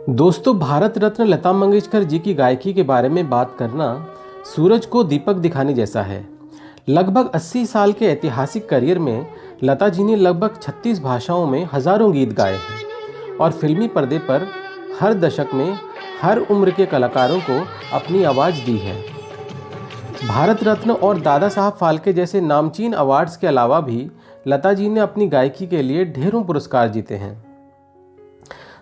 दोस्तों, भारत रत्न लता मंगेशकर जी की गायकी के बारे में बात करना सूरज को दीपक दिखाने जैसा है। लगभग 80 साल के ऐतिहासिक करियर में लता जी ने लगभग 36 भाषाओं में हजारों गीत गाए हैं और फिल्मी पर्दे पर हर दशक में हर उम्र के कलाकारों को अपनी आवाज़ दी है। भारत रत्न और दादा साहब फाल्के जैसे नामचीन अवार्ड्स के अलावा भी लता जी ने अपनी गायकी के लिए ढेरों पुरस्कार जीते हैं।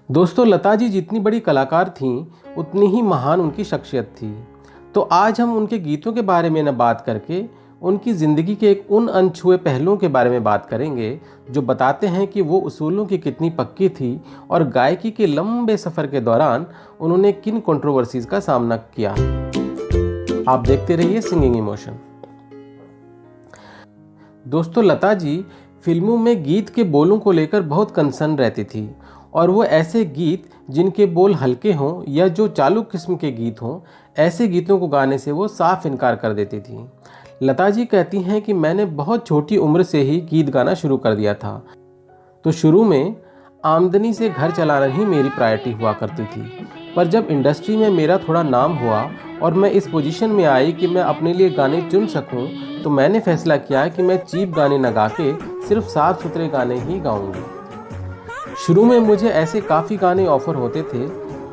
दोस्तों, लता जी जितनी बड़ी कलाकार थीं, उतनी ही महान उनकी शख्सियत थी। तो आज हम उनके गीतों के बारे में न बात करके उनकी ज़िंदगी के एक उन अनछुए पहलुओं के बारे में बात करेंगे जो बताते हैं कि वो उसूलों की कितनी पक्की थी और गायकी के लंबे सफ़र के दौरान उन्होंने किन कंट्रोवर्सीज का सामना किया। आप देखते रहिए सिंगिंग इमोशन। दोस्तों, लता जी फिल्मों में गीत के बोलों को लेकर बहुत कंसर्न रहती थी और वो ऐसे गीत जिनके बोल हल्के हों या जो चालू किस्म के गीत हों, ऐसे गीतों को गाने से वो साफ इनकार कर देती थी। लता जी कहती हैं कि मैंने बहुत छोटी उम्र से ही गीत गाना शुरू कर दिया था, तो शुरू में आमदनी से घर चलाना ही मेरी प्रायोरिटी हुआ करती थी। पर जब इंडस्ट्री में मेरा थोड़ा नाम हुआ और मैं इस पोजीशन में आई कि मैं अपने लिए गाने चुन सकूं, तो मैंने फैसला किया कि मैं चीप गाने न गा के सिर्फ साफ सुथरे गाने ही गाऊंगी। शुरू में मुझे ऐसे काफ़ी गाने ऑफ़र होते थे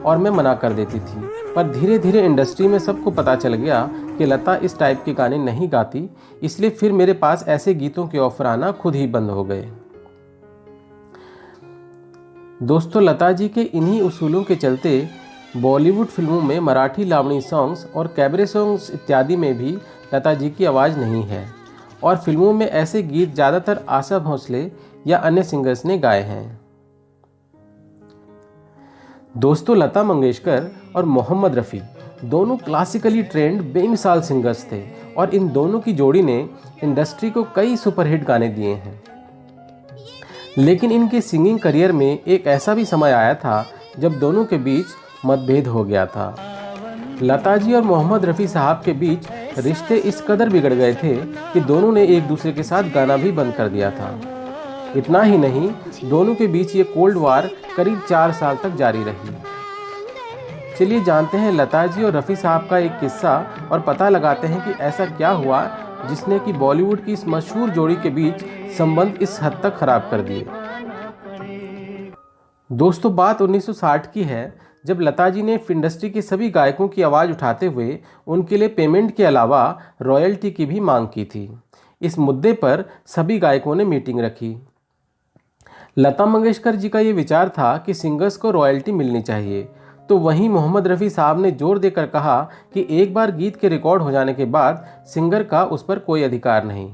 और मैं मना कर देती थी, पर धीरे धीरे इंडस्ट्री में सबको पता चल गया कि लता इस टाइप के गाने नहीं गाती, इसलिए फिर मेरे पास ऐसे गीतों के ऑफ़र आना खुद ही बंद हो गए। दोस्तों, लता जी के इन्हीं उसूलों के चलते बॉलीवुड फिल्मों में मराठी लावणी सॉन्ग्स और कैबरे सॉन्ग्स इत्यादि में भी लता जी की आवाज़ नहीं है और फिल्मों में ऐसे गीत ज़्यादातर आशा भोसले या अन्य सिंगर्स ने गाए हैं। दोस्तों, लता मंगेशकर और मोहम्मद रफ़ी दोनों क्लासिकली ट्रेंड बेमिसाल सिंगर्स थे और इन दोनों की जोड़ी ने इंडस्ट्री को कई सुपरहिट गाने दिए हैं। लेकिन इनके सिंगिंग करियर में एक ऐसा भी समय आया था जब दोनों के बीच मतभेद हो गया था। लता जी और मोहम्मद रफ़ी साहब के बीच रिश्ते इस कदर बिगड़ गए थे कि दोनों ने एक दूसरे के साथ गाना भी बंद कर दिया था। इतना ही नहीं, दोनों के बीच ये कोल्ड वार करीब 4 साल तक जारी रही। चलिए जानते हैं लता जी और रफ़ी साहब का एक किस्सा और पता लगाते हैं कि ऐसा क्या हुआ जिसने कि बॉलीवुड की इस मशहूर जोड़ी के बीच संबंध इस हद तक खराब कर दिए। दोस्तों, बात 1960 की है, जब लता जी ने इंडस्ट्री के सभी गायकों की आवाज़ उठाते हुए उनके लिए पेमेंट के अलावा रॉयल्टी की भी मांग की थी। इस मुद्दे पर सभी गायकों ने मीटिंग रखी। लता मंगेशकर जी का ये विचार था कि सिंगर्स को रॉयल्टी मिलनी चाहिए, तो वहीं मोहम्मद रफ़ी साहब ने जोर देकर कहा कि एक बार गीत के रिकॉर्ड हो जाने के बाद सिंगर का उस पर कोई अधिकार नहीं।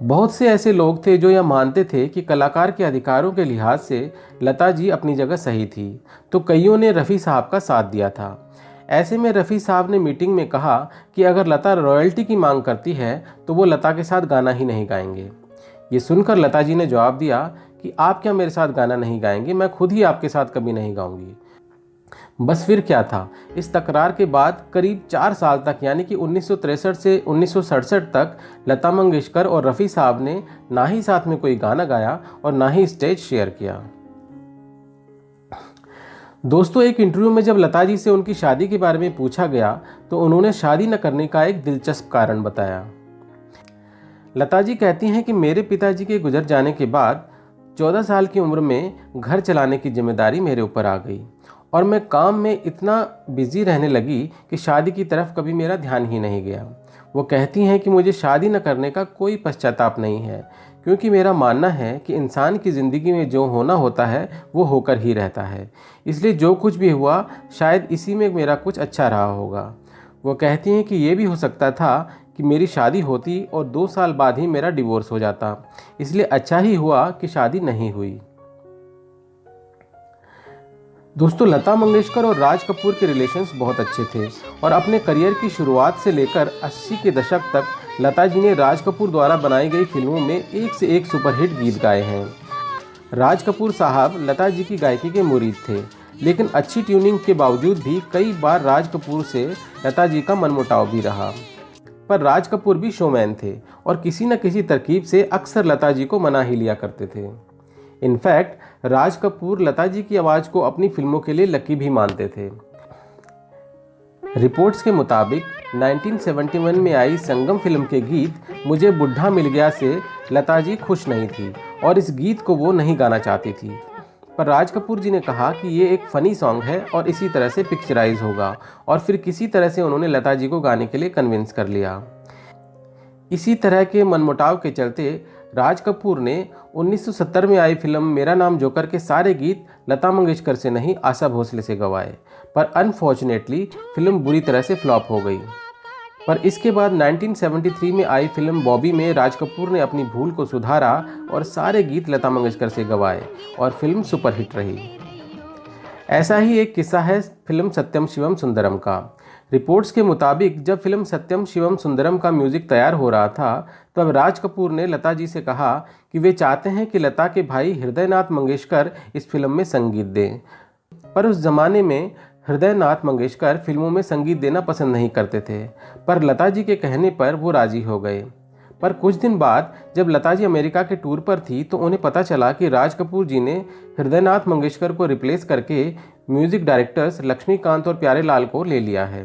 बहुत से ऐसे लोग थे जो यह मानते थे कि कलाकार के अधिकारों के लिहाज से लता जी अपनी जगह सही थी, तो कईयों ने रफ़ी साहब का साथ दिया था। ऐसे में रफ़ी साहब ने मीटिंग में कहा कि अगर लता रॉयल्टी की मांग करती है तो वो लता के साथ गाना ही नहीं गाएंगे। ये सुनकर लता जी ने जवाब दिया कि आप क्या मेरे साथ गाना नहीं गाएंगे, मैं खुद ही आपके साथ कभी नहीं गाऊंगी। बस फिर क्या था, इस तकरार के बाद करीब 4 साल तक यानी कि 1963 से 1967 तक लता मंगेशकर और रफ़ी साहब ने ना ही साथ में कोई गाना गाया और ना ही स्टेज शेयर किया। दोस्तों, एक इंटरव्यू में जब लता जी से उनकी शादी के बारे में पूछा गया तो उन्होंने शादी न करने का एक दिलचस्प कारण बताया। लता जी कहती हैं कि मेरे पिताजी के गुजर जाने के बाद 14 साल की उम्र में घर चलाने की जिम्मेदारी मेरे ऊपर आ गई और मैं काम में इतना बिजी रहने लगी कि शादी की तरफ कभी मेरा ध्यान ही नहीं गया। वो कहती हैं कि मुझे शादी न करने का कोई पश्चाताप नहीं है, क्योंकि मेरा मानना है कि इंसान की ज़िंदगी में जो होना होता है वो होकर ही रहता है, इसलिए जो कुछ भी हुआ शायद इसी में मेरा कुछ अच्छा रहा होगा। वो कहती हैं कि ये भी हो सकता था कि मेरी शादी होती और 2 साल बाद ही मेरा डिवोर्स हो जाता, इसलिए अच्छा ही हुआ कि शादी नहीं हुई। दोस्तों, लता मंगेशकर और राज कपूर के रिलेशंस बहुत अच्छे थे और अपने करियर की शुरुआत से लेकर 80 के दशक तक लता जी ने राज कपूर द्वारा बनाई गई फिल्मों में एक से एक सुपरहिट गीत गाए हैं। राज कपूर साहब लता जी की गायकी के मुरीद थे, लेकिन अच्छी ट्यूनिंग के बावजूद भी कई बार राज कपूर से लता जी का मनमुटाव भी रहा। पर राज कपूर भी शोमैन थे और किसी न किसी तरकीब से अक्सर लता जी को मना ही लिया करते थे। इनफैक्ट राज कपूर लता जी की आवाज़ को अपनी फिल्मों के लिए लकी भी मानते थे। रिपोर्ट्स के मुताबिक 1971 में आई संगम फिल्म के गीत मुझे बुढ़ा मिल गया से लता जी खुश नहीं थी और इस गीत को वो नहीं गाना चाहती थी। पर राज कपूर जी ने कहा कि ये एक फ़नी सॉन्ग है और इसी तरह से पिक्चराइज होगा, और फिर किसी तरह से उन्होंने लता जी को गाने के लिए कन्विंस कर लिया। इसी तरह के मनमुटाव के चलते राज कपूर ने 1970 में आई फिल्म मेरा नाम जोकर के सारे गीत लता मंगेशकर से नहीं आशा भोसले से गवाए, पर अनफॉर्चुनेटली फिल्म बुरी तरह से फ्लॉप हो गई। पर इसके बाद 1973 में आई फिल्म बॉबी में राज कपूर ने अपनी भूल को सुधारा और सारे गीत लता मंगेशकर से गवाए और फिल्म सुपरहिट रही। ऐसा ही एक किस्सा है फिल्म सत्यम शिवम सुंदरम का। रिपोर्ट्स के मुताबिक जब फिल्म सत्यम शिवम सुंदरम का म्यूज़िक तैयार हो रहा था तब राज कपूर ने लता जी से कहा कि वे चाहते हैं कि लता के भाई हृदयनाथ मंगेशकर इस फिल्म में संगीत दें। पर उस ज़माने में हृदयनाथ मंगेशकर फिल्मों में संगीत देना पसंद नहीं करते थे, पर लता जी के कहने पर वो राज़ी हो गए। पर कुछ दिन बाद जब लता जी अमेरिका के टूर पर थी तो उन्हें पता चला कि राज कपूर जी ने हृदयनाथ मंगेशकर को रिप्लेस करके म्यूज़िक डायरेक्टर्स लक्ष्मीकांत और प्यारेलाल को ले लिया है।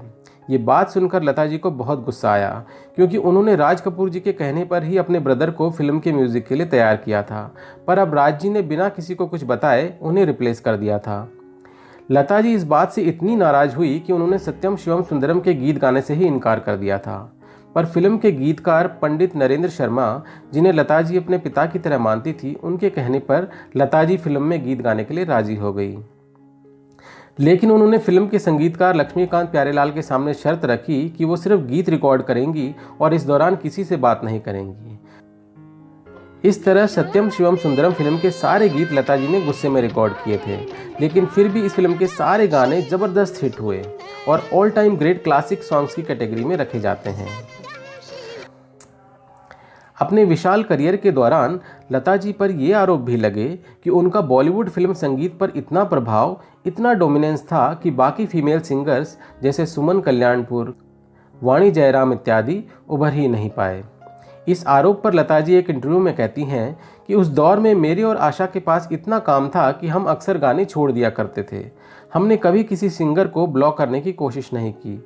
ये बात सुनकर लता जी को बहुत गुस्सा आया, क्योंकि उन्होंने राज कपूर जी के कहने पर ही अपने ब्रदर को फिल्म के म्यूज़िक के लिए तैयार किया था, पर अब राज जी ने बिना किसी को कुछ बताए उन्हें रिप्लेस कर दिया था। लता जी इस बात से इतनी नाराज़ हुई कि उन्होंने सत्यम शिवम सुंदरम के गीत गाने से ही इनकार कर दिया था। पर फिल्म के गीतकार पंडित नरेंद्र शर्मा, जिन्हें लता जी अपने पिता की तरह मानती थी, उनके कहने पर लता जी फिल्म में गीत गाने के लिए राज़ी हो गई। लेकिन उन्होंने फिल्म के संगीतकार लक्ष्मीकांत प्यारेलाल के सामने शर्त रखी कि वो सिर्फ गीत रिकॉर्ड करेंगी और इस दौरान किसी से बात नहीं करेंगी। इस तरह सत्यम शिवम सुंदरम फिल्म के सारे गीत लता जी ने गुस्से में रिकॉर्ड किए थे, लेकिन फिर भी इस फिल्म के सारे गाने ज़बरदस्त हिट हुए और all time great classic songs की कैटेगरी में रखे जाते हैं। अपने विशाल करियर के दौरान लता जी पर यह आरोप भी लगे कि उनका बॉलीवुड फिल्म संगीत पर इतना प्रभाव, इतना डोमिनेंस था कि बाकी फीमेल सिंगर्स जैसे सुमन कल्याणपुर, वाणी जयराम इत्यादि उभर ही नहीं पाए। इस आरोप पर लता जी एक इंटरव्यू में कहती हैं कि उस दौर में मेरे और आशा के पास इतना काम था कि हम अक्सर गाने छोड़ दिया करते थे। हमने कभी किसी सिंगर को ब्लॉक करने की कोशिश नहीं की।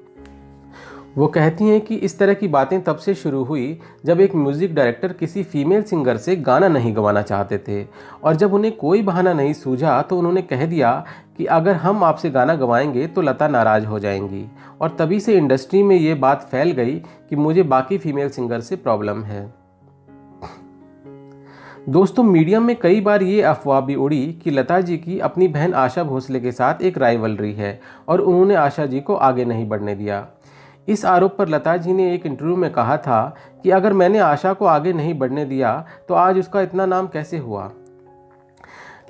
वो कहती हैं कि इस तरह की बातें तब से शुरू हुई जब एक म्यूज़िक डायरेक्टर किसी फीमेल सिंगर से गाना नहीं गवाना चाहते थे, और जब उन्हें कोई बहाना नहीं सूझा तो उन्होंने कह दिया कि अगर हम आपसे गाना गवाएंगे तो लता नाराज़ हो जाएंगी, और तभी से इंडस्ट्री में ये बात फैल गई कि मुझे बाकी फीमेल सिंगर से प्रॉब्लम है। दोस्तों, मीडिया में कई बार ये अफवाह भी उड़ी कि लता जी की अपनी बहन आशा भोसले के साथ एक राइवलरी है और उन्होंने आशा जी को आगे नहीं बढ़ने दिया। इस आरोप पर लता जी ने एक इंटरव्यू में कहा था कि अगर मैंने आशा को आगे नहीं बढ़ने दिया तो आज उसका इतना नाम कैसे हुआ।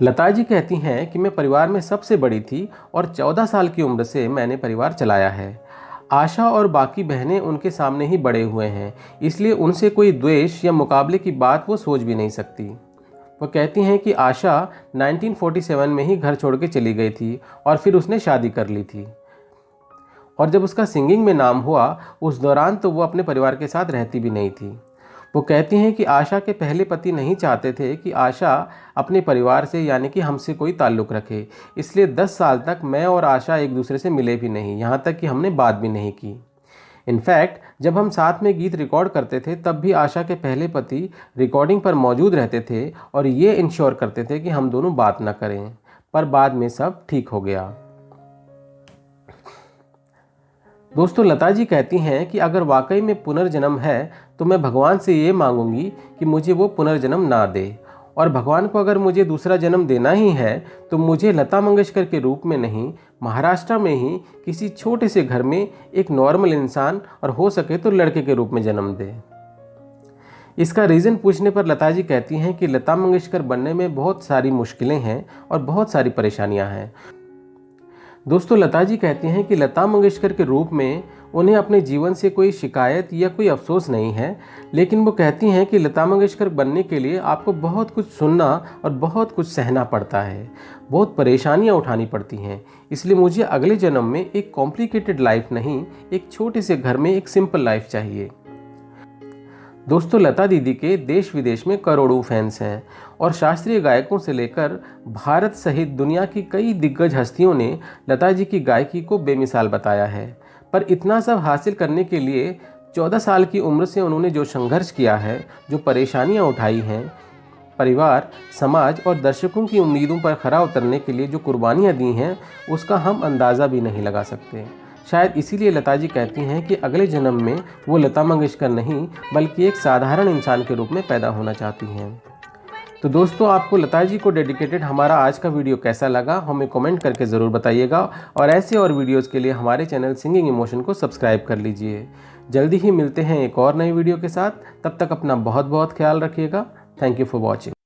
लता जी कहती हैं कि मैं परिवार में सबसे बड़ी थी और 14 साल की उम्र से मैंने परिवार चलाया है। आशा और बाकी बहनें उनके सामने ही बड़े हुए हैं, इसलिए उनसे कोई द्वेष या मुकाबले की बात वो सोच भी नहीं सकती। वो कहती हैं कि आशा 1947 में ही घर छोड़ के चली गई थी और फिर उसने शादी कर ली थी, और जब उसका सिंगिंग में नाम हुआ उस दौरान तो वो अपने परिवार के साथ रहती भी नहीं थी। वो कहती हैं कि आशा के पहले पति नहीं चाहते थे कि आशा अपने परिवार से यानी कि हमसे कोई ताल्लुक़ रखे, इसलिए 10 साल तक मैं और आशा एक दूसरे से मिले भी नहीं, यहाँ तक कि हमने बात भी नहीं की। इनफैक्ट जब हम साथ में गीत रिकॉर्ड करते थे तब भी आशा के पहले पति रिकॉर्डिंग पर मौजूद रहते थे और ये इंश्योर करते थे कि हम दोनों बात न करें, पर बाद में सब ठीक हो गया। दोस्तों, लता जी कहती हैं कि अगर वाकई में पुनर्जन्म है तो मैं भगवान से ये मांगूंगी कि मुझे वो पुनर्जन्म ना दे, और भगवान को अगर मुझे दूसरा जन्म देना ही है तो मुझे लता मंगेशकर के रूप में नहीं, महाराष्ट्र में ही किसी छोटे से घर में एक नॉर्मल इंसान और हो सके तो लड़के के रूप में जन्म दे। इसका रीज़न पूछने पर लता जी कहती हैं कि लता मंगेशकर बनने में बहुत सारी मुश्किलें हैं और बहुत सारी परेशानियां हैं। दोस्तों, लता जी कहती हैं कि लता मंगेशकर के रूप में उन्हें अपने जीवन से कोई शिकायत या कोई अफसोस नहीं है, लेकिन वो कहती हैं कि लता मंगेशकर बनने के लिए आपको बहुत कुछ सुनना और बहुत कुछ सहना पड़ता है, बहुत परेशानियां उठानी पड़ती हैं। इसलिए मुझे अगले जन्म में एक कॉम्प्लिकेटेड लाइफ नहीं, एक छोटे से घर में एक सिंपल लाइफ चाहिए। दोस्तों, लता दीदी के देश विदेश में करोड़ों फैंस हैं और शास्त्रीय गायकों से लेकर भारत सहित दुनिया की कई दिग्गज हस्तियों ने लता जी की गायकी को बेमिसाल बताया है। पर इतना सब हासिल करने के लिए 14 साल की उम्र से उन्होंने जो संघर्ष किया है, जो परेशानियां उठाई हैं, परिवार, समाज और दर्शकों की उम्मीदों पर खरा उतरने के लिए जो कुर्बानियां दी हैं, उसका हम अंदाज़ा भी नहीं लगा सकते। शायद इसीलिए लता जी कहती हैं कि अगले जन्म में वो लता मंगेशकर नहीं बल्कि एक साधारण इंसान के रूप में पैदा होना चाहती हैं। तो दोस्तों, आपको लता जी को डेडिकेटेड हमारा आज का वीडियो कैसा लगा हमें कमेंट करके ज़रूर बताइएगा और ऐसे और वीडियोस के लिए हमारे चैनल सिंगिंग इमोशन को सब्सक्राइब कर लीजिए। जल्दी ही मिलते हैं एक और नई वीडियो के साथ। तब तक अपना बहुत बहुत ख्याल रखिएगा। Thank you for watching.